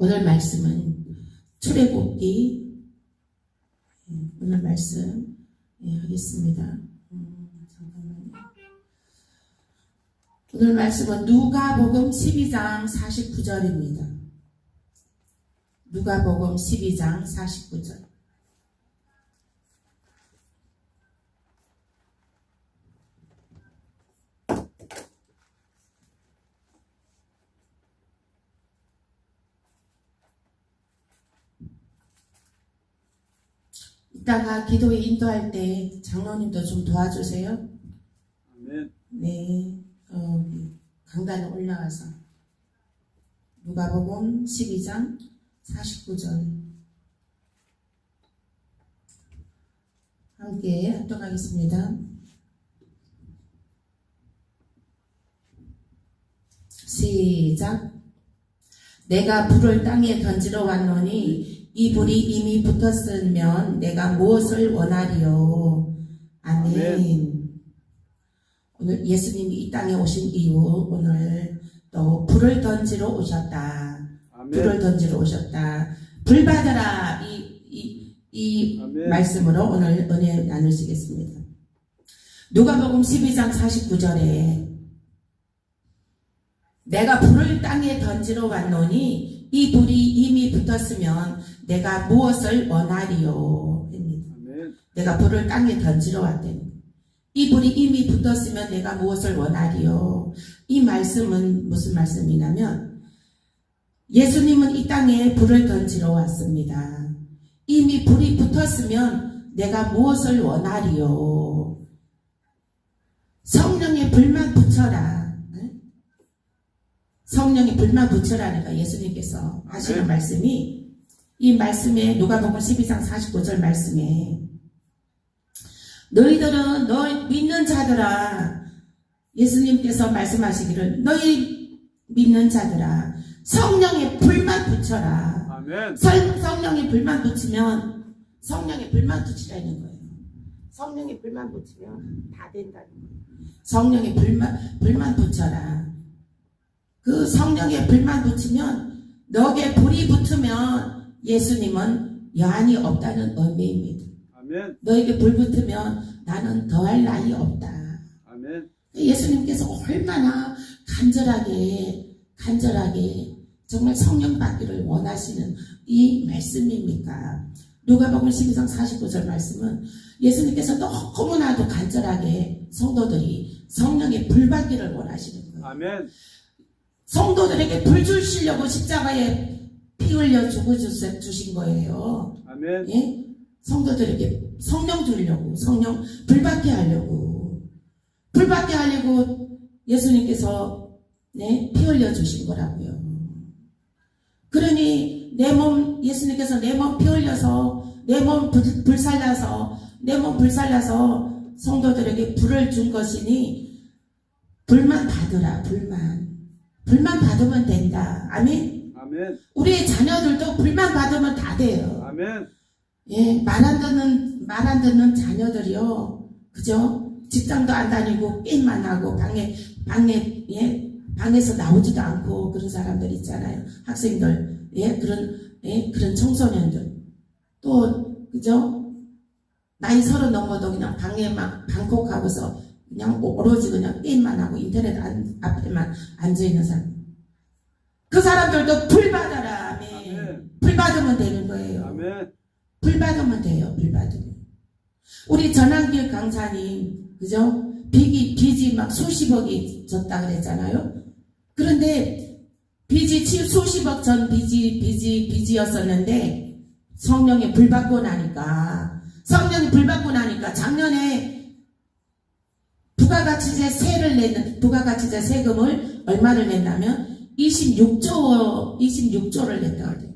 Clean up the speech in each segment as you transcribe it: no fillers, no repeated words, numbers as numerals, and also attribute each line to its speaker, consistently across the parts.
Speaker 1: 오늘 말씀은 출애굽기 오늘 말씀 하겠습니다. 잠깐만요. 오늘 말씀은 누가복음 12장 49절입니다. 누가복음 12장 49절. 이따가 기도에 인도할 때 장로님도 좀 도와주세요.
Speaker 2: 아멘.
Speaker 1: 네, 강단에 올라와서 누가복음 12장 49절 함께 합독하겠습니다. 시작. 내가 불을 땅에 던지러 왔노니 이 불이 이미 붙었으면 내가 무엇을 원하리요. 아멘.
Speaker 2: 아멘.
Speaker 1: 오늘 예수님이 이 땅에 오신 이후 오늘 또 불을 던지러 오셨다.
Speaker 2: 아멘.
Speaker 1: 불을 던지러 오셨다. 불 받아라. 이
Speaker 2: 아멘.
Speaker 1: 말씀으로 오늘 은혜 나누시겠습니다. 누가복음 12장 49절에 내가 불을 땅에 던지러 왔노니 이 불이 이미 붙었으면 내가 무엇을 원하리요. 합니다.
Speaker 2: 아멘.
Speaker 1: 내가 불을 땅에 던지러 왔대니 이 불이 이미 붙었으면 내가 무엇을 원하리요. 이 말씀은 무슨 말씀이냐면 예수님은 이 땅에 불을 던지러 왔습니다. 이미 불이 붙었으면 내가 무엇을 원하리요. 성령의 불만 붙여라. 성령의 불만 붙여라니까 예수님께서 하시는 말씀이 이 말씀에 누가복음 12장 49절 말씀에 너희들은 너 믿는 자들아 예수님께서 말씀하시기를 너희 믿는 자들아 성령의 불만 붙여라.
Speaker 2: 아멘.
Speaker 1: 성령의 불만 붙이면 성령의 불만 붙이라는 거예요. 성령의 불만 붙이면 다 된다는 거예요. 성령의 불만 붙여라. 그 성령의 불만 붙이면 너에게 불이 붙으면 예수님은 여한이 없다는 의미입니다.
Speaker 2: 아멘.
Speaker 1: 너에게 불 붙으면 나는 더할 나위 없다.
Speaker 2: 아멘.
Speaker 1: 예수님께서 얼마나 간절하게 정말 성령 받기를 원하시는 이 말씀입니까? 누가복음 12장 49절 말씀은 예수님께서 너무나도 간절하게 성도들이 성령의 불 받기를 원하시는 거예요.
Speaker 2: 아멘.
Speaker 1: 성도들에게 불 주시려고 십자가에 피 흘려 주신 거예요.
Speaker 2: 아멘.
Speaker 1: 예? 성도들에게 성령 주려고, 성령 불받게 하려고 예수님께서 피 흘려 주신 거라고요. 그러니 예수님께서 내 몸 피 흘려서 내 몸 불살라서 성도들에게 불을 준 것이니 불만 받으라. 불만 받으면 된다. 아멘.
Speaker 2: 아멘.
Speaker 1: 우리의 자녀들도 불만 받으면 다 돼요.
Speaker 2: 아멘.
Speaker 1: 예, 말 안 듣는 자녀들이요. 그죠? 직장도 안 다니고 게임만 하고 방에서 나오지도 않고 그런 사람들 있잖아요. 학생들, 그런 청소년들. 또, 그죠? 나이 30 넘어도 그냥 방에만 방콕하고서 그냥 오로지 그냥 게임만 하고 인터넷 앞에만 앉아있는 사람. 그 사람들도 불 받아라. 아멘.
Speaker 2: 아멘.
Speaker 1: 불 받으면 되는 거예요.
Speaker 2: 아멘.
Speaker 1: 불 받으면 돼요. 불 받으면. 우리 전환길 강사님, 그죠? 빚이 막 수십억이 졌다 그랬잖아요. 그런데 빚이 수십억 전 빚이었었는데 성령의 불 받고 나니까 작년에 부가가치세 세금을 얼마를 냈냐면 26조를 냈다고 그래요.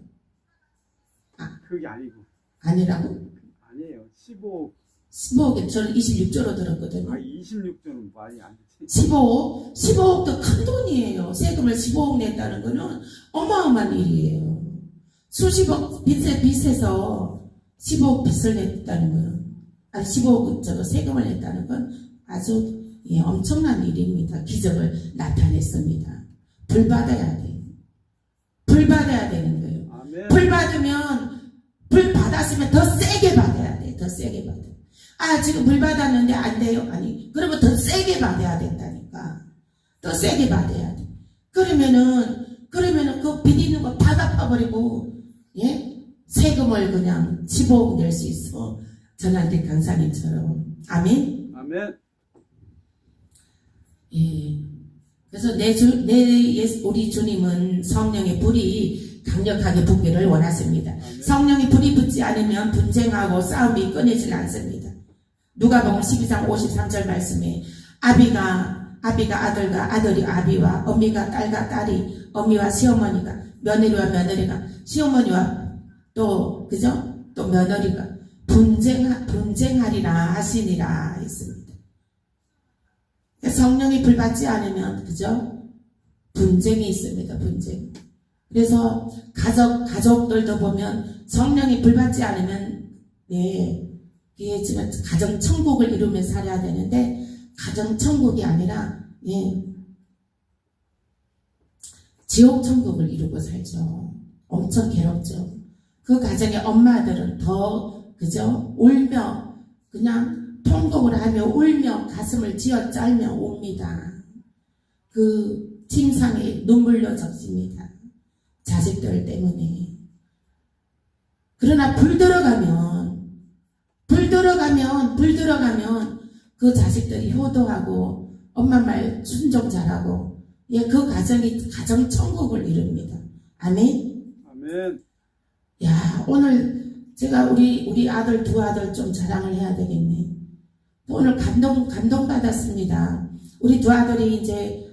Speaker 2: 그게 아니고.
Speaker 1: 아니라고?
Speaker 2: 아니에요.
Speaker 1: 15억에 저는 26조로 들었거든요.
Speaker 2: 26조는 많이 안 되지.
Speaker 1: 15억도 큰 돈이에요. 세금을 15억 냈다는 거는 어마어마한 일이에요. 수십억 빚에서 15억 빚을 냈다는 거는 15억 세금을 냈다는 건 아주 엄청난 일입니다. 기적을 나타냈습니다. 불 받아야 돼요. 불 받아야 되는 거예요. 세게 받아요. 아, 지금 불 받았는데 안 돼요. 아니, 그러면 더 세게 받아야 된다니까. 더 세게 받아야 돼. 그러면은 그 빚 있는 거 다 갚아버리고, 예? 세금을 그냥 15억 낼 수 있어. 전한대 강사님처럼. 아멘?
Speaker 2: 아멘.
Speaker 1: 예. 그래서 우리 주님은 성령의 불이 강력하게 붙기를 원하십니다.
Speaker 2: 아멘.
Speaker 1: 성령의 불이 붙지 않으면 분쟁하고 싸움이 끊이질 않습니다. 누가복음 12장 53절 말씀에 아비가 아들과 아들이 아비와 어미가 딸과 딸이 어미와 시어머니가 며느리와 며느리가 시어머니와 또 그죠? 또 며느리가 분쟁하리라 하시니라 했습니다. 성령이 불 받지 않으면 그죠? 분쟁이 있습니다. 분쟁. 그래서 가족들도 보면 성령이 불 받지 않으면 이게 지금 가정 천국을 이루며 살아야 되는데 가정 천국이 아니라 지옥 천국을 이루고 살죠. 엄청 괴롭죠. 그 가정의 엄마들은 더 그죠? 울며 그냥 통곡을 하며 울며 가슴을 쥐어짜며 옵니다. 그 침상에 눈물로 적십니다. 자식들 때문에. 그러나 불 들어가면 그 자식들이 효도하고 엄마 말 순종 잘하고 그 가정이 가정 천국을 이룹니다. 아멘.
Speaker 2: 아멘.
Speaker 1: 야, 오늘 제가 우리 아들 두 아들 좀 자랑을 해야 되겠네. 오늘 감동 받았습니다. 우리 두 아들이 이제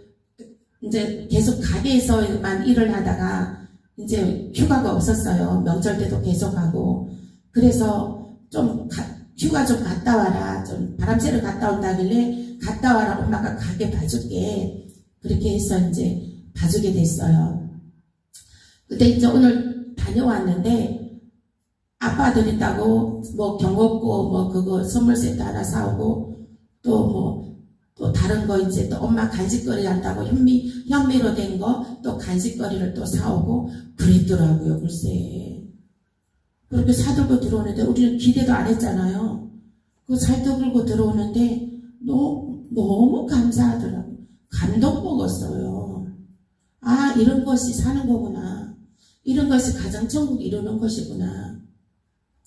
Speaker 1: 계속 가게에서만 일을 하다가 이제 휴가가 없었어요. 명절 때도 계속 하고. 그래서 좀 휴가 좀 갔다 와라. 좀 바람 쐬러 갔다 온다길래 갔다 와라. 엄마가 가게 봐줄게. 그렇게 해서 이제 봐주게 됐어요. 근데 이제 오늘 다녀왔는데 아빠 드린다고 뭐 경옥고 뭐 그거 선물 세트 하나 사오고 또 다른 거 이제 또 엄마 간식거리 한다고 현미로 된 거 또 간식거리를 또 사오고 그랬더라고요. 글쎄 그렇게 사들고 들어오는데 우리는 기대도 안 했잖아요. 그 살떡들고 들어오는데 너무 감사하더라고요. 감동 먹었어요. 아, 이런 것이 사는 거구나. 이런 것이 가정천국 이루는 것이구나.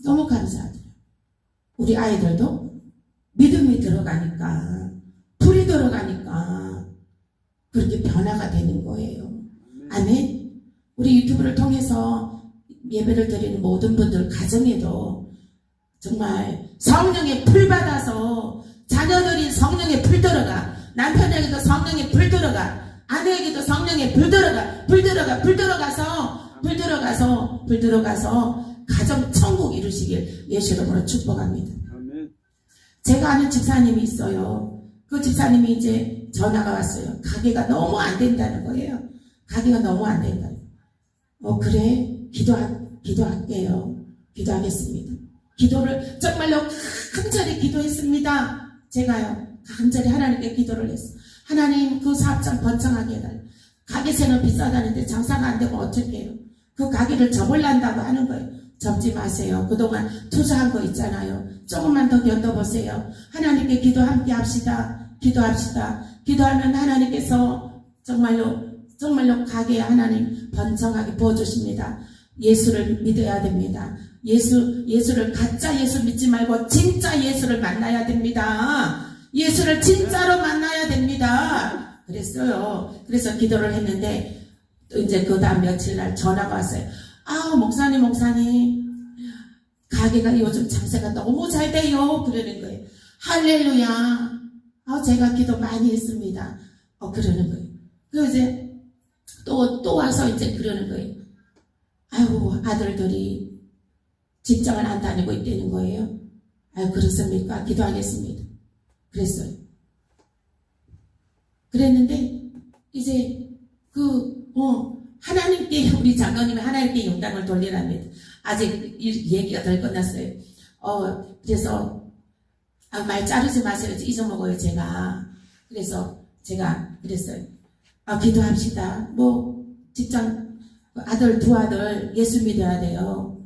Speaker 1: 너무 감사하더라고요. 우리 아이들도 믿음이 들어가니까 불이 들어가니까 그렇게 변화가 되는 거예요. 아멘. 우리 유튜브를 통해서 예배를 드리는 모든 분들 가정에도 정말 성령의 불 받아서 자녀들이 성령의 불 들어가, 남편에게도 성령의 불 들어가, 아내에게도 성령의 불 들어가서 가정 천국 이루시길 예수 이름으로 축복합니다.
Speaker 2: 아멘.
Speaker 1: 제가 아는 집사님이 있어요. 그 집사님이 이제 전화가 왔어요. 가게가 너무 안 된다는 거예요. 가게가 너무 안 된다. 그래? 기도할게요. 기도하겠습니다. 기도를 정말로 간절히 기도했습니다. 제가요. 간절히 하나님께 기도를 했어요. 하나님 그 사업장 번창하게 해달라. 가게세는 비싸다는데 장사가 안 되면 어떡해요? 그 가게를 접을란다고 하는 거예요. 접지 마세요. 그동안 투자한 거 있잖아요. 조금만 더 견뎌보세요. 하나님께 기도 함께 합시다. 기도하면 하나님께서 정말로 가게에 하나님 번창하게 부어주십니다. 예수를 믿어야 됩니다. 예수를 가짜 예수 믿지 말고 진짜 예수를 만나야 됩니다. 예수를 진짜로 만나야 됩니다. 그랬어요. 그래서 기도를 했는데 이제 그 다음 며칠 날 전화가 왔어요. 목사님 가게가 요즘 장사가 너무 잘 돼요. 그러는 거예요. 할렐루야. 제가 기도 많이 했습니다. 그러는 거예요. 그래서 이제 또 와서 이제 그러는 거예요. 아들들이 직장을 안 다니고 있다는 거예요. 그렇습니까? 기도하겠습니다. 그랬어요. 그랬는데 이제 하나님께 우리 장로님이 하나님께 영광을 돌리랍니다. 아직 이 얘기가 덜 끝났어요. 그래서 말 자르지 마세요. 잊어먹어요 제가. 그래서 제가 그랬어요. 기도합시다. 직장 아들 두 아들 예수 믿어야 돼요.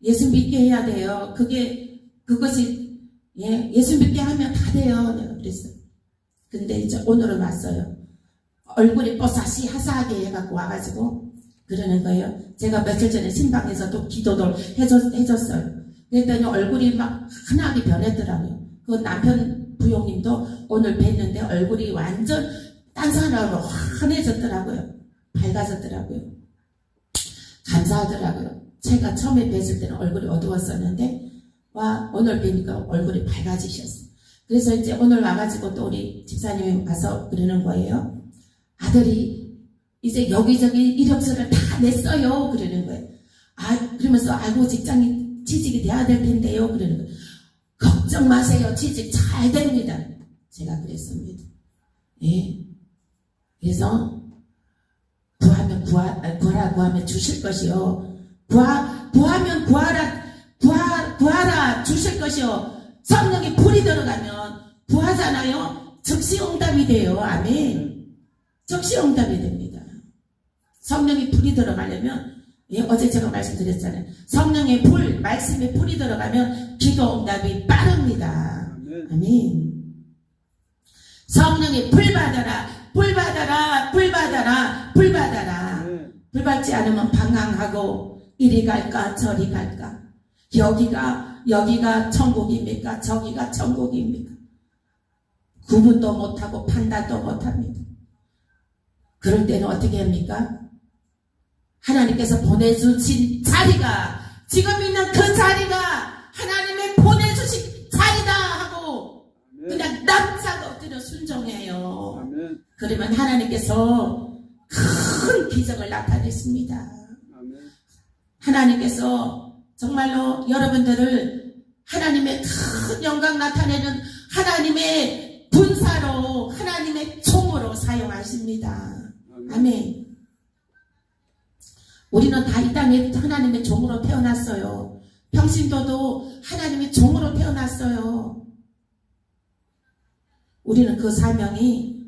Speaker 1: 예수 믿게 해야 돼요. 그게 그것이 예수 믿게 하면 다 돼요. 내가 그랬어요. 근데 이제 오늘은 왔어요. 얼굴이 뽀사시 하사하게 해갖고 와가지고 그러는 거예요. 제가 며칠 전에 신방에서도 기도를 해줬어요. 그랬더니 얼굴이 막 환하게 변했더라고요. 그 남편 부용님도 오늘 뵀는데 얼굴이 완전 딴 사람으로 환해졌더라고요. 밝아졌더라고요. 감사하더라고요. 제가 처음에 뵀을 때는 얼굴이 어두웠었는데 와 오늘 뵈니까 얼굴이 밝아지셨어요. 그래서 이제 오늘 와가지고 또 우리 집사님이 와서 그러는 거예요. 아들이 이제 여기저기 이력서를 다 냈어요. 그러는 거예요. 그러면서 아이고 직장이 취직이 돼야 될 텐데요. 그러는 거예요. 걱정 마세요. 취직 잘 됩니다. 제가 그랬습니다. 예. 그래서 구하면 구하라 구하면 주실 것이요. 구하면 구하라 주실 것이요. 성령이 불이 들어가면 구하잖아요. 즉시 응답이 돼요. 아멘. 즉시 응답이 됩니다. 성령이 불이 들어가려면 어제 제가 말씀드렸잖아요. 성령의 불, 말씀의 불이 들어가면 기도 응답이 빠릅니다. 아멘. 성령의 불 받아라, 불 받아라, 불 받아라, 불 받아라. 불 받지 않으면 방황하고 이리 갈까 저리 갈까. 여기가 천국입니까? 저기가 천국입니까? 구분도 못하고 판단도 못합니다. 그럴 때는 어떻게 합니까? 하나님께서 보내주신 자리가 지금 있는 그 자리가 하나님의 보내주신 자리다 하고 그냥 납작 엎드려 순종해요. 그러면 하나님께서 큰 기적을 나타냈습니다. 하나님께서 정말로 여러분들을 하나님의 큰 영광 나타내는 하나님의 분사로 하나님의 총으로 사용하십니다. 아멘. 우리는 다 이 땅에 하나님의 종으로 태어났어요. 평신도도 하나님의 종으로 태어났어요. 우리는 그 사명이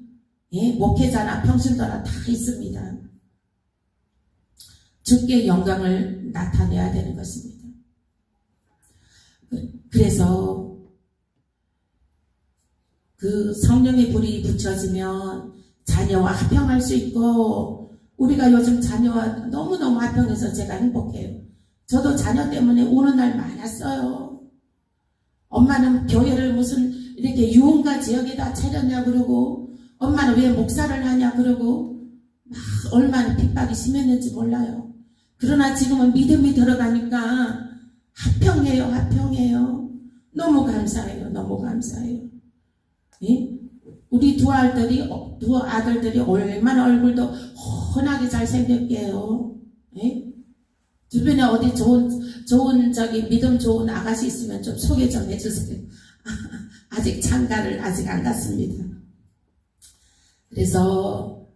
Speaker 1: 목회자나 평신도나 다 있습니다. 주께 영광을 나타내야 되는 것입니다. 그래서 그 성령의 불이 붙여지면 자녀와 화평할 수 있고 우리가 요즘 자녀와 너무너무 화평해서 제가 행복해요. 저도 자녀 때문에 우는 날 많았어요. 엄마는 교회를 무슨 이렇게 유흥가 지역에다 차렸냐 그러고 엄마는 왜 목사를 하냐 그러고 막 얼마나 핍박이 심했는지 몰라요. 그러나 지금은 믿음이 들어가니까 화평해요. 화평해요. 너무 감사해요. 너무 감사해요. 예? 우리 두 아들들이 얼마나 얼굴도 훤하게 잘생겼게요. 예? 주변에 어디 좋은 믿음 좋은 아가씨 있으면 좀 소개 좀 해주세요. 아직 장가를 아직 안 갔습니다. 그래서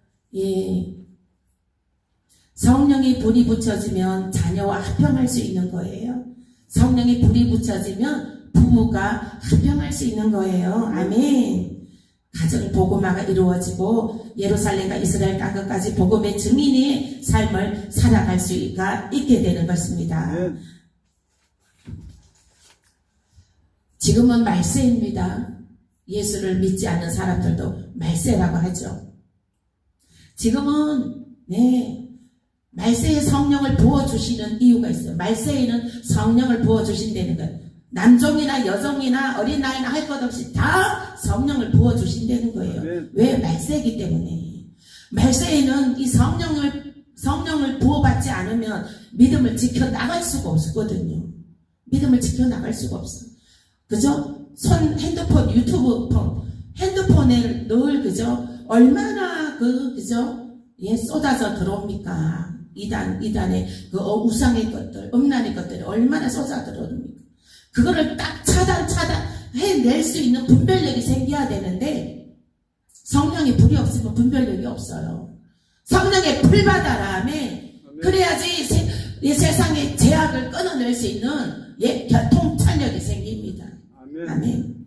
Speaker 1: 성령의 불이 붙여지면 자녀와 화평할 수 있는 거예요. 성령의 불이 붙여지면 부부가 화평할 수 있는 거예요. 아멘. 가정 복음화가 이루어지고 예루살렘과 이스라엘 땅끝까지 복음의 증인의 삶을 살아갈 수가 있게 되는 것입니다. 지금은 말세입니다. 예수를 믿지 않는 사람들도 말세라고 하죠. 지금은 말세에 성령을 부어주시는 이유가 있어요. 말세에는 성령을 부어주신다는 것. 남종이나 여종이나 어린아이나 할 것 없이 다 성령을 부어주신다는 거예요. 왜? 말세이기 때문에. 말세에는 이 성령을 부어받지 않으면 믿음을 지켜나갈 수가 없거든요. 믿음을 지켜나갈 수가 없어요. 그죠? 핸드폰, 유튜브 핸드폰에 늘 그죠? 얼마나 그죠? 쏟아져 들어옵니까? 이단의 그 우상의 것들, 음란의 것들이 얼마나 쏟아 들어옵니까? 그거를 딱 해낼 수 있는 분별력이 생겨야 되는데 성령의 불이 없으면 분별력이 없어요. 성령의 불 받아라. 아멘. 그래야지 세상의 제약을 끊어낼 수 있는 통찰력이 생깁니다. 아멘.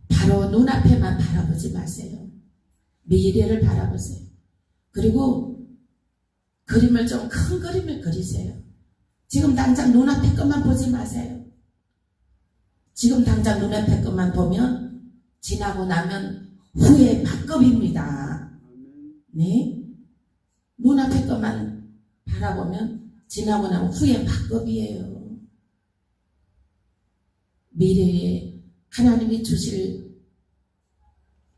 Speaker 1: 바로 눈앞에만 바라보지 마세요. 미래를 바라보세요. 그리고 그림을 좀 큰 그림을 그리세요. 지금 당장 눈앞의 것만 보지 마세요. 지금 당장 눈앞의 것만 보면 지나고 나면 후회 밥급입니다. 네? 눈앞의 것만 바라보면 지나고 나면 후회 밥급이에요. 미래에 하나님이 주실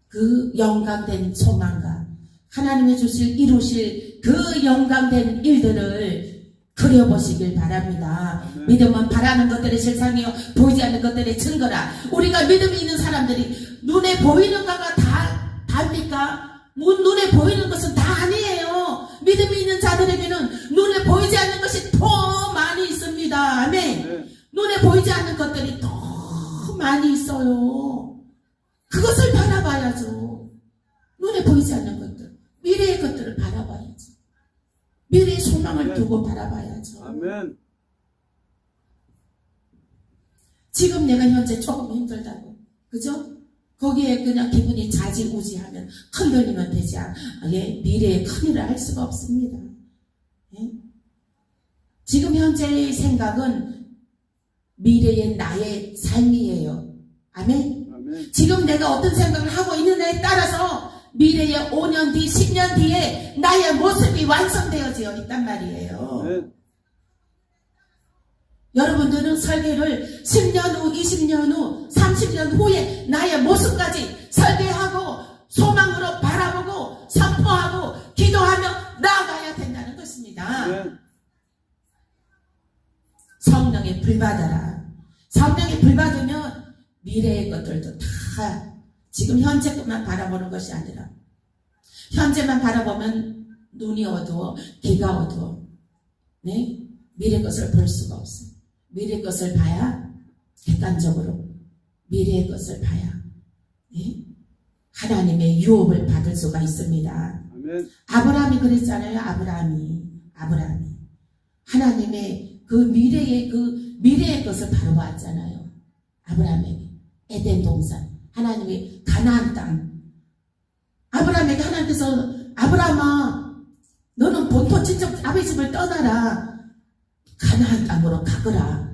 Speaker 1: 그 영광된 소망과 하나님이 주실 이루실 그 영광된 일들을 그려보시길 바랍니다. 믿음은 바라는 것들의 실상이요 보이지 않는 것들의 증거라. 우리가 믿음이 있는 사람들이 눈에 보이는 것과 다입니까? 눈에 보이는 것은 다 아니에요. 믿음이 있는 자들에게는 눈에 보이지 않는 것이 더 많이 있습니다. 아멘. 눈에 보이지 않는 것들이 더 많이 있어요. 그것을 바라봐야죠. 눈에 보이지 않는 것들, 미래의 것들을 바라봐야죠. 미래의 소망을 두고 바라봐야죠.
Speaker 2: 아멘.
Speaker 1: 지금 내가 현재 조금 힘들다고, 그죠? 거기에 그냥 기분이 자지우지하면 흔들리면 되지 예, 미래의 큰일을 할 수가 없습니다. 예? 지금 현재의 생각은 미래의 나의 삶이에요. 아멘?
Speaker 2: 아멘.
Speaker 1: 지금 내가 어떤 생각을 하고 있느냐에 따라서 미래의 5년 뒤, 10년 뒤에 나의 모습이 완성되어져 있단 말이에요.
Speaker 2: 아멘.
Speaker 1: 여러분들은 설계를 10년 후, 20년 후, 30년 후에 나의 모습까지 설계하고 소망으로 바라보고 선포하고 기도하며 나아가야 된다는 것입니다.
Speaker 2: 아멘.
Speaker 1: 성령에 불받아라. 성령에 불받으면 미래의 것들도 다 지금 현재 것만 바라보는 것이 아니라 현재만 바라보면 눈이 어두워 귀가 어두워. 네? 미래 것을 볼 수가 없어요. 미래 것을 봐야 객관적으로 미래의 것을 봐야 네? 하나님의 유업을 받을 수가 있습니다.
Speaker 2: 아멘.
Speaker 1: 아브라함이 그랬잖아요. 아브라함이 하나님의 그 미래의 것을 바로 봤잖아요. 아브라함에게 에덴 동산, 하나님의 가나안 땅. 아브라함에게 하나님께서 아브라함아, 너는 본토 친척 아버지 집을 떠나라. 가나안 땅으로 가거라.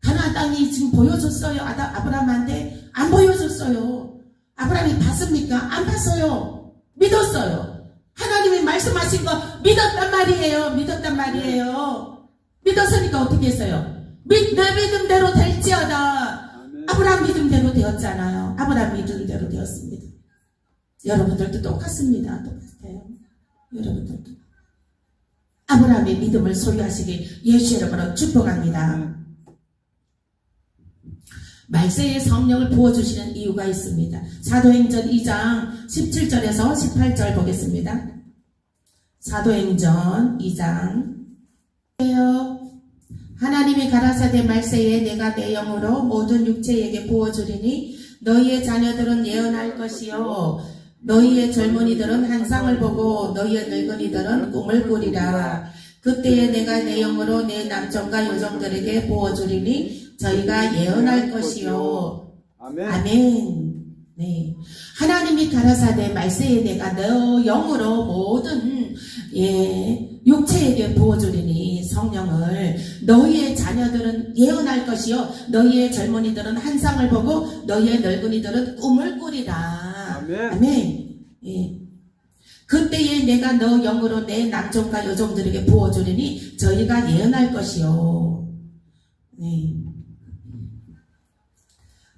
Speaker 1: 가나안 땅이 지금 보여줬어요. 아브라함한테 안 보여줬어요. 아브라함이 봤습니까? 안 봤어요. 믿었어요. 하나님이 말씀하신 거 믿었단 말이에요. 믿었으니까 어떻게 했어요? 내 믿음대로 될지어다.
Speaker 2: 아멘.
Speaker 1: 아브라함 믿음대로 되었잖아요. 아브라함 믿음대로 되었습니다. 여러분들도 똑같습니다. 똑같아요. 여러분들도. 아브라함의 믿음을 소유하시길 예수 이름으로 축복합니다. 말세에 성령을 부어주시는 이유가 있습니다. 사도행전 2장 17절에서 18절 보겠습니다. 사도행전 2장 하나님이 가라사대 말세에 내가 내 영으로 모든 육체에게 부어주리니 너희의 자녀들은 예언할 것이요 너희의 젊은이들은 환상을 보고 너희의 늙은이들은 꿈을 꾸리라. 그때에 내가 내 영으로 내 남종과 여종들에게 부어주리니 저희가 예언할 것이요.
Speaker 2: 아멘.
Speaker 1: 아멘. 네. 하나님이 가라사대 말세에 내가 너 영으로 모든 육체에게 부어주리니 성령을 너희의 자녀들은 예언할 것이요 너희의 젊은이들은 환상을 보고 너희의 늙은이들은 꿈을 꾸리라.
Speaker 2: 아멘.
Speaker 1: 아멘. 예. 그때에 내가 너 영으로 내 남종과 여종들에게 부어주리니 저희가 예언할 것이요. 네.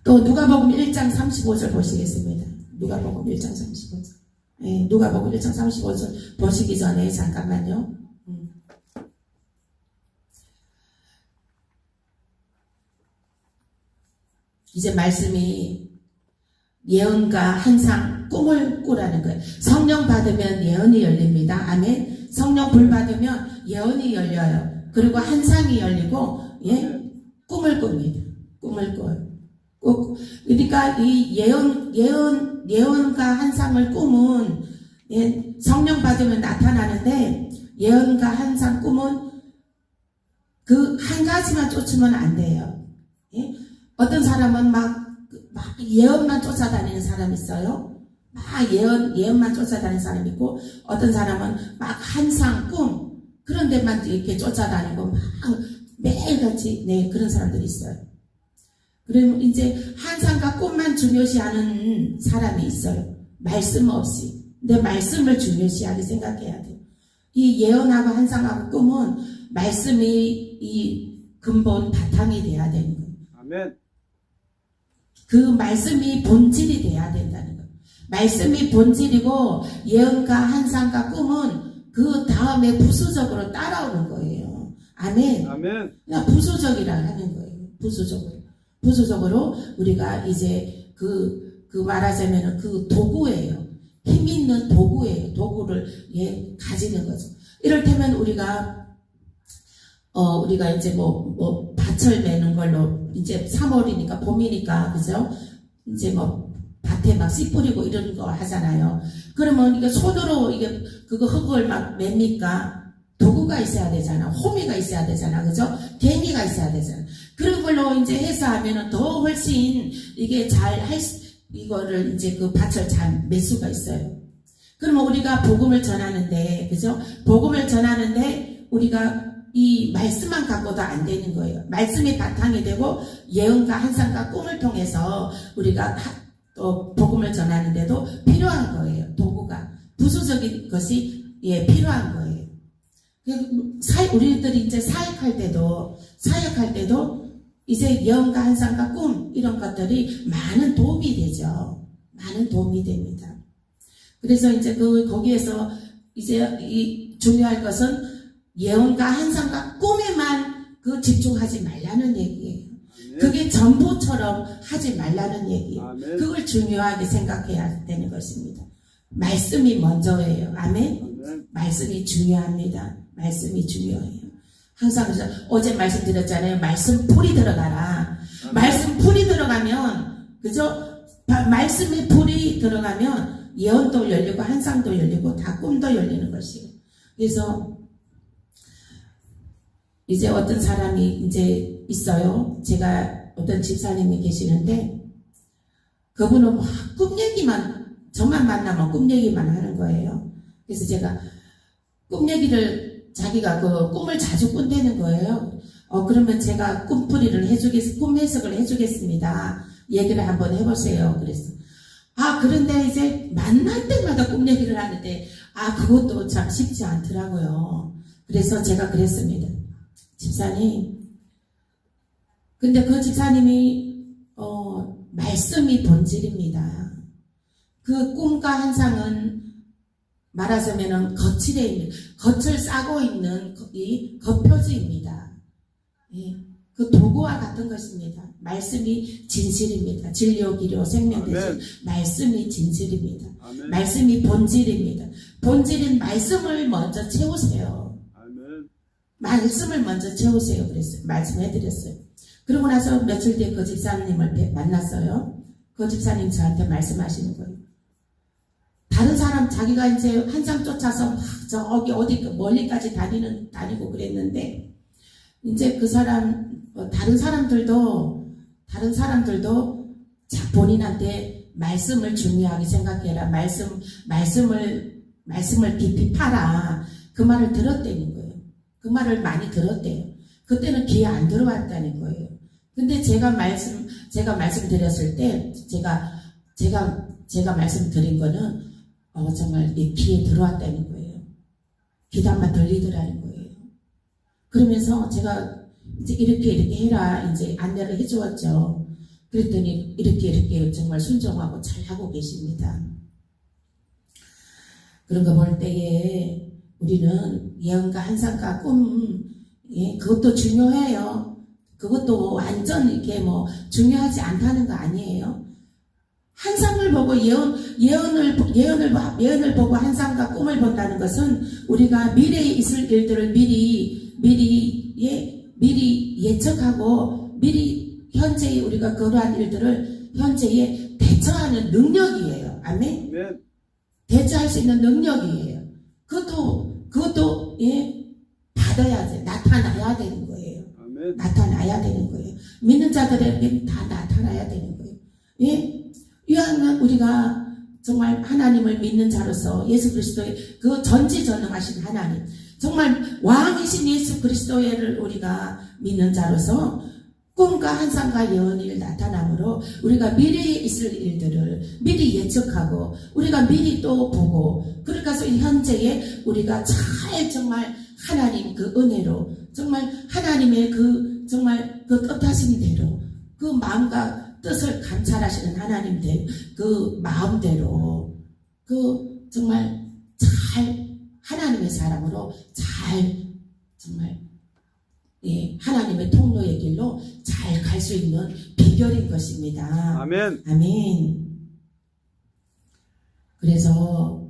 Speaker 1: 또 누가복음 1장 35절 보시겠습니다. 누가복음 1장 35절. 네, 누가복음 1장 35절 보시기 전에 잠깐만요. 이제 말씀이 예언과 환상, 꿈을 꾸라는 거예요. 성령 받으면 예언이 열립니다. 아멘. 성령 불 받으면 예언이 열려요. 그리고 환상이 열리고 꿈을 꿉니다. 꿈을 꿔요. 그러니까 이 예언과 환상을 꿈은 성령 받으면 나타나는데 예언과 환상 꿈은 그 한 가지만 쫓으면 안 돼요. 어떤 사람은 막 예언만 쫓아다니는 사람이 있어요. 막 예언만 쫓아다니는 사람이 있고 어떤 사람은 막 환상 꿈 그런 데만 이렇게 쫓아다니고 막 매일같이 네 그런 사람들이 있어요. 그러면 이제 환상과 꿈만 중요시하는 사람이 있어요. 말씀 없이. 내 말씀을 중요시하게 생각해야 돼요. 이 예언하고 환상하고 꿈은 말씀이 이 근본 바탕이 돼야 되는 거예요.
Speaker 2: 아멘.
Speaker 1: 그 말씀이 본질이 돼야 된다는 거예요. 말씀이 본질이고 예언과 환상과 꿈은 그 다음에 부수적으로 따라오는 거예요. 아멘.
Speaker 2: 아멘.
Speaker 1: 그냥 부수적이라 하는 거예요. 부수적으로 우리가 이제 그 말하자면은 그 도구예요. 힘 있는 도구예요. 도구를 가지는 거죠. 이를테면 우리가 이제 밭을 매는 걸로 이제 3월이니까 봄이니까 그죠? 이제 밭에 막 씨 뿌리고 이런 거 하잖아요. 그러면 이게 손으로 이게 그거 흙을 막 맵니까? 도구가 있어야 되잖아. 호미가 있어야 되잖아. 그죠? 개미가 있어야 되잖아. 그런 걸로 이제 해서 하면은 더 훨씬 이게 이거를 이제 그 밭을 잘 맬 수가 있어요. 그러면 우리가 복음을 전하는데, 그죠? 복음을 전하는데 우리가 이 말씀만 갖고도 안 되는 거예요. 말씀이 바탕이 되고 예언과 환상과 꿈을 통해서 우리가 또 복음을 전하는데도 필요한 거예요. 도구가. 부수적인 것이 필요한 거예요. 우리들이 이제 사역할 때도 이제 예언과 환상과 꿈 이런 것들이 많은 도움이 되죠. 많은 도움이 됩니다. 그래서 이제 거기에서 이제 이 중요할 것은 예언과 환상과 꿈에만 집중하지 말라는 얘기예요.
Speaker 2: 아멘.
Speaker 1: 그게 전부처럼 하지 말라는 얘기예요.
Speaker 2: 아멘.
Speaker 1: 그걸 중요하게 생각해야 되는 것입니다. 말씀이 먼저예요. 아멘.
Speaker 2: 아멘.
Speaker 1: 말씀이 중요합니다. 말씀이 중요해요. 항상 어제 말씀드렸잖아요. 말씀 풀이 들어가라.
Speaker 2: 아멘.
Speaker 1: 말씀 풀이 들어가면 그죠? 말씀에 풀이 들어가면 예언도 열리고 환상도 열리고 다 꿈도 열리는 것이에요. 그래서 이제 어떤 사람이 이제 있어요. 제가 어떤 집사님이 계시는데 그분은 막 꿈 얘기만 저만 만나면 꿈 얘기만 하는 거예요. 그래서 제가 꿈 얘기를 자기가 그 꿈을 자주 꾼다는 거예요. 그러면 제가 꿈 해석을 해주겠습니다. 얘기를 한번 해보세요. 그래서 그런데 이제 만날 때마다 꿈 얘기를 하는데 그것도 참 쉽지 않더라고요. 그래서 제가 그랬습니다. 집사님, 근데 그 집사님이 말씀이 본질입니다. 그 꿈과 환상은 말하자면은 겉을 싸고 있는 이 겉표지입니다. 그 도구와 같은 것입니다. 말씀이 진실입니다. 진료, 기료, 생명대신 말씀이 진실입니다.
Speaker 2: 아멘.
Speaker 1: 말씀이 본질입니다. 본질인 말씀을 먼저 채우세요.
Speaker 2: 아멘.
Speaker 1: 말씀을 먼저 채우세요. 그랬어요. 말씀해드렸어요. 그러고 나서 며칠 뒤에 그 집사님을 만났어요. 그 집사님 저한테 말씀하시는 거예요. 다른 사람 자기가 이제 한참 쫓아서 막 저기 어디 멀리까지 다니고 그랬는데 이제 그 사람 다른 사람들도 본인한테 말씀을 중요하게 생각해라. 말씀을 깊이 파라. 그 말을 들었다는 거예요. 그 말을 많이 들었대요. 그때는 귀에 안 들어왔다는 거예요. 근데 제가 말씀드렸을 때 제가 말씀드린 거는 정말 내 귀에 들어왔다는 거예요. 귀담아 들리더라는 거예요. 그러면서 제가 이제 이렇게 해라 이제 안내를 해주었죠. 그랬더니 이렇게 정말 순종하고 잘 하고 계십니다. 그런 거 볼 때에 우리는 예언과 환상과 꿈 그것도 중요해요. 그것도 완전 이렇게 중요하지 않다는 거 아니에요. 환상을 보고 예언을 보고 환상과 꿈을 본다는 것은 우리가 미래에 있을 일들을 미리 예측하고 미리 현재에 우리가 그러한 일들을 현재에 대처하는 능력이에요. 아멘.
Speaker 2: 아멘.
Speaker 1: 대처할 수 있는 능력이에요. 그것도 받아야 돼. 나타나야 되는 거예요.
Speaker 2: 아멘.
Speaker 1: 나타나야 되는 거예요. 믿는 자들에게 다 나타나야 되는 거예요. 이왕은 우리가 정말 하나님을 믿는 자로서 예수 그리스도의 그 전지전능하신 하나님, 정말 왕이신 예수 그리스도를 우리가 믿는 자로서 꿈과 환상과 예언이 나타나므로 우리가 미래에 있을 일들을 미리 예측하고 우리가 미리 또 보고 그러니까 현재에 우리가 잘 정말 하나님 그 은혜로 정말 하나님의 그 정말 그 뜻하심대로 그 마음과 뜻을 감찰하시는 하나님들 그 마음대로 그 정말 잘 하나님의 사람으로 잘 정말 하나님의 통로의 길로 잘 갈 수 있는 비결인 것입니다.
Speaker 2: 아멘.
Speaker 1: 아멘. 그래서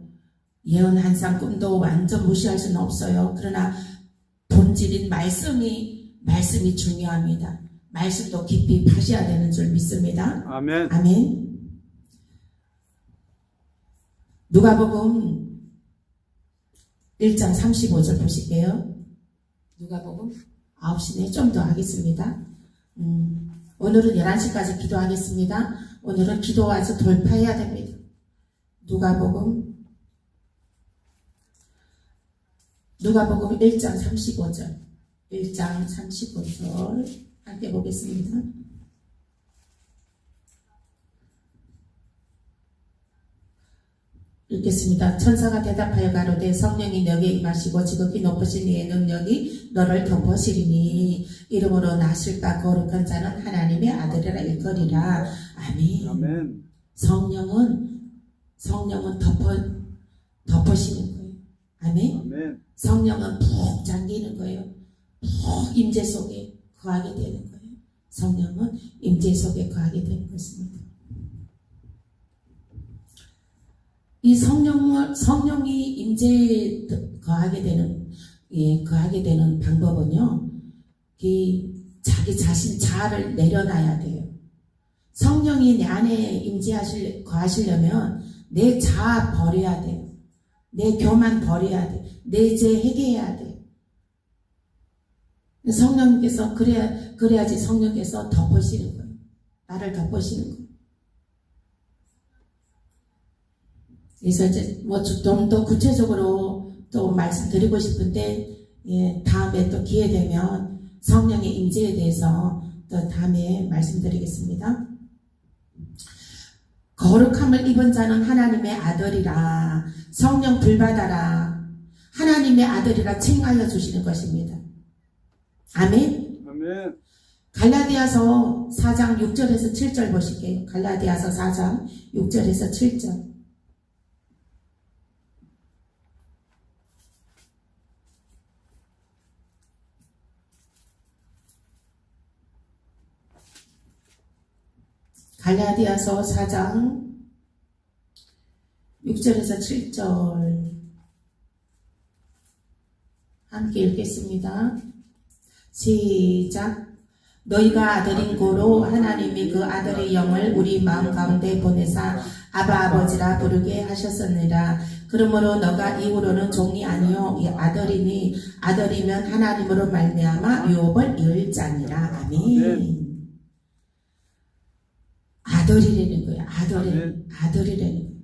Speaker 1: 예언 한 쌍 꿈도 완전 무시할 수는 없어요. 그러나 본질인 말씀이 중요합니다. 말씀도 깊이 파셔야 되는 줄 믿습니다.
Speaker 2: 아멘.
Speaker 1: 아멘. 누가복음 1장 35절 보실게요. 누가복음 9시네 좀 더 하겠습니다. 오늘은 11시까지 기도하겠습니다. 오늘은 기도와서 돌파해야 됩니다. 누가복음 1장 35절 1장 35절 함께 보겠습니다. 읽겠습니다. 천사가 대답하여 가로되 성령이 너에게 임하시고 지극히 높으신 이의 능력이 너를 덮으시리니 이름으로 나실까 거룩한 자는 하나님의 아들이라 일거리라. 아멘.
Speaker 2: 아멘.
Speaker 1: 성령은 덮으시는 거예요. 아멘.
Speaker 2: 아멘.
Speaker 1: 성령은 푹 잠기는 거예요. 푹 임재 속에 거하게 되는 거예요. 성령은 임재 속에 거하게 되는 것입니다. 이 성령이 임재에 거하게 되는 방법은요, 자기 자신 자아를 내려놔야 돼요. 성령이 내 안에 거하시려면 내 자아 버려야 돼요. 내 교만 버려야 돼. 내 죄 회개해야 돼. 성령께서 그래야지 성령께서 덮으시는 거예요. 나를 덮으시는 거예요. 그래서 이제 좀 더 구체적으로 또 말씀드리고 싶은데 다음에 또 기회 되면 성령의 임재에 대해서 또 다음에 말씀드리겠습니다. 거룩함을 입은 자는 하나님의 아들이라 성령 불받아라 하나님의 아들이라 칭하여 주시는 것입니다. 아멘.
Speaker 2: 아멘.
Speaker 1: 갈라디아서 4장 6절에서 7절 보실게요. 갈라디아서 4장 6절에서 7절. 갈라디아서 4장 6절에서 7절 함께 읽겠습니다. 시작. 너희가 아들인 고로 하나님이 그 아들의 영을 우리 마음 가운데 보내사 아바 아버지라 부르게 하셨느니라. 그러므로 너가 이후로는 종이 아니요 아들이니 아들이면 하나님으로 말미암아 유업을 이을 자니라. 아멘. 아들이라는 거예요. 아들이라는 거예요.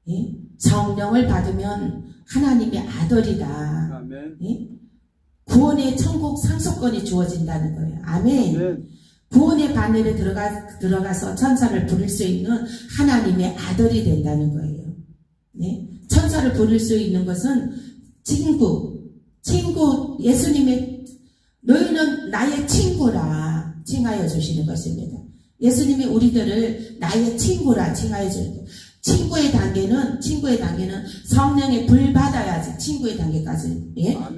Speaker 1: 예? 성령을 받으면 하나님의 아들이다.
Speaker 2: 아멘.
Speaker 1: 예? 구원의 천국 상속권이 주어진다는 거예요. 아멘.
Speaker 2: 아멘.
Speaker 1: 구원의 바늘에 들어가서 천사를 부를 수 있는 하나님의 아들이 된다는 거예요. 예? 천사를 부를 수 있는 것은 친구, 예수님의 너희는 나의 친구라 칭하여 주시는 것입니다. 예수님이 우리들을 나의 친구라 칭하여 주는 거예요. 친구의 단계는 성령의 불 받아야지 친구의 단계까지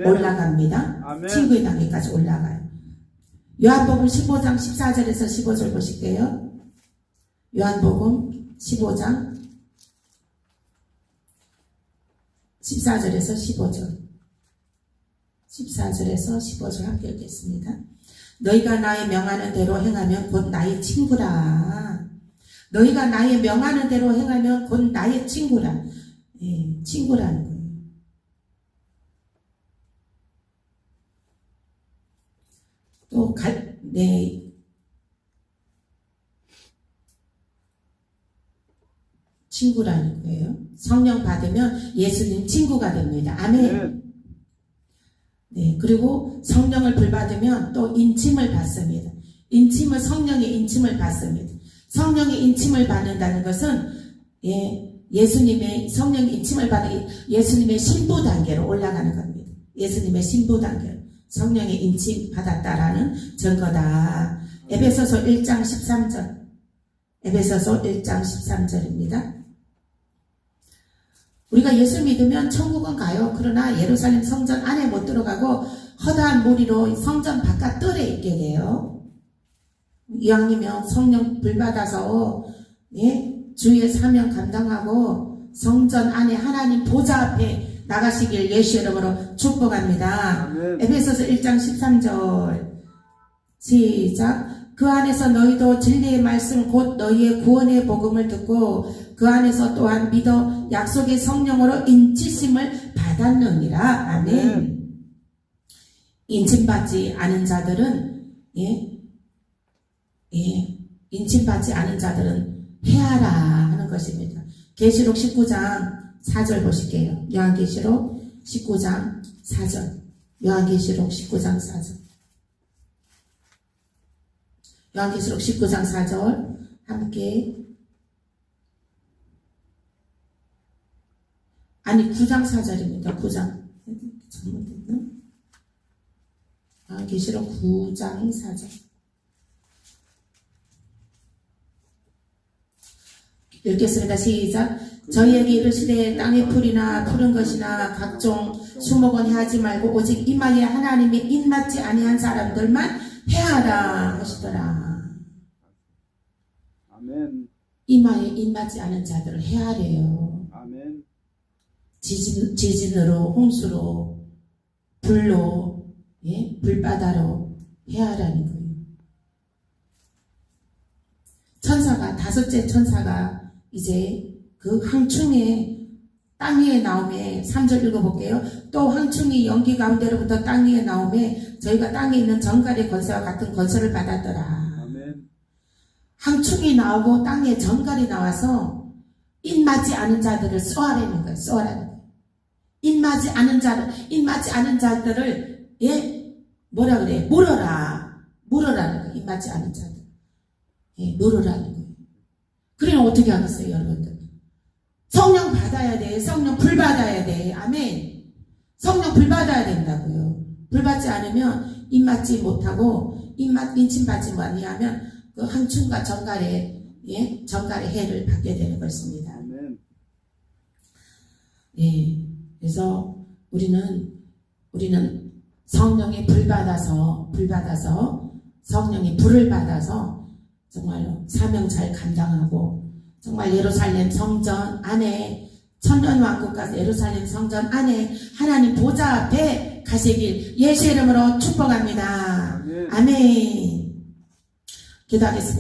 Speaker 1: 올라갑니다.
Speaker 2: 아멘.
Speaker 1: 친구의 단계까지 올라가요. 요한복음 15장 14절에서 15절 보실게요. 요한복음 15장 14절에서 15절 14절에서 15절 함께 읽겠습니다. 너희가 나의 명하는 대로 행하면 곧 나의 친구라. 너희가 나의 명하는 대로 행하면 곧 나의 친구라. 예, 친구라는 거예요. 또 친구라는 거예요. 성령 받으면 예수님 친구가 됩니다. 아멘. 네, 그리고 성령을 불받으면 또 인침을 받습니다. 성령의 인침을 받습니다. 성령의 인침을 받는다는 것은 예수님의 성령의 인침을 받는 예수님의 신부 단계로 올라가는 겁니다. 예수님의 신부 단계로 성령의 인침 받았다라는 증거다. 에베소서 1장 13절. 에베소서 1장 13절입니다. 우리가 예수 믿으면 천국은 가요. 그러나 예루살렘 성전 안에 못 들어가고 허다한 무리로 성전 바깥 뜰에 있게 돼요. 이왕이면 성령 불받아서 주의 사명 감당하고 성전 안에 하나님 보좌 앞에 나가시길 예수 이름으로 축복합니다.
Speaker 2: 아멘.
Speaker 1: 에베소서 1장 13절 시작. 그 안에서 너희도 진리의 말씀 곧 너희의 구원의 복음을 듣고 그 안에서 또한 믿어 약속의 성령으로 인치심을 받았느니라. 아멘. 인침받지 않은 자들은 인침받지 않은 자들은 해하라 하는 것입니다. 계시록 19장 4절 보실게요. 요한계시록 19장 4절. 요한계시록 19장 4절. 요한계시록 19장 4절 함께 9장 4절입니다. 9장 잘못됐나? 요한계시록 9장 4절 읽겠습니다. 시작. 저희에게 이르시되 땅의 풀이나 푸른 것이나 각종 수목원 해하지 말고 오직 이마에 하나님의 입맞지 아니한 사람들만 해하라 하시더라.
Speaker 2: 아멘.
Speaker 1: 이마에 입맞지 않은 자들을 해하래요.
Speaker 2: 아멘.
Speaker 1: 지진으로 홍수로 불로 불바다로 해하라는 거예요. 천사가 다섯째 천사가 이제 그 황충의 땅 위에 나오매 3절 읽어볼게요. 또 황충이 연기 가운데로부터 땅 위에 나오매 저희가 땅에 있는 정갈의 권세와 같은 권세를 받았더라.
Speaker 2: 아멘.
Speaker 1: 황충이 나오고 땅에 정갈이 나와서 입맞지 않은 자들을 쏘아내는 거예요. 쏘아내는 거예요. 입맞지 않은 자들을 뭐라 그래? 물어라는 거예요. 입맞지 않은 자들. 물으라는 거예요. 그러면 어떻게 하겠어요, 여러분들? 성령 받아야 돼. 성령 불 받아야 돼. 아멘. 성령 불 받아야 된다고요. 불 받지 않으면 입맞지 못하고 인침 받지 아니하면 그 황충과 정갈의 해를 받게 되는 것입니다.
Speaker 2: 아멘.
Speaker 1: 그래서 우리는 성령의 불 받아서 성령의 불을 받아서 정말로 사명 잘 감당하고 정말 예루살렘 성전 안에 천년왕국과 예루살렘 성전 안에 하나님 보좌 앞에 가시길 예수 이름으로 축복합니다. 아멘. 기도하겠습니다.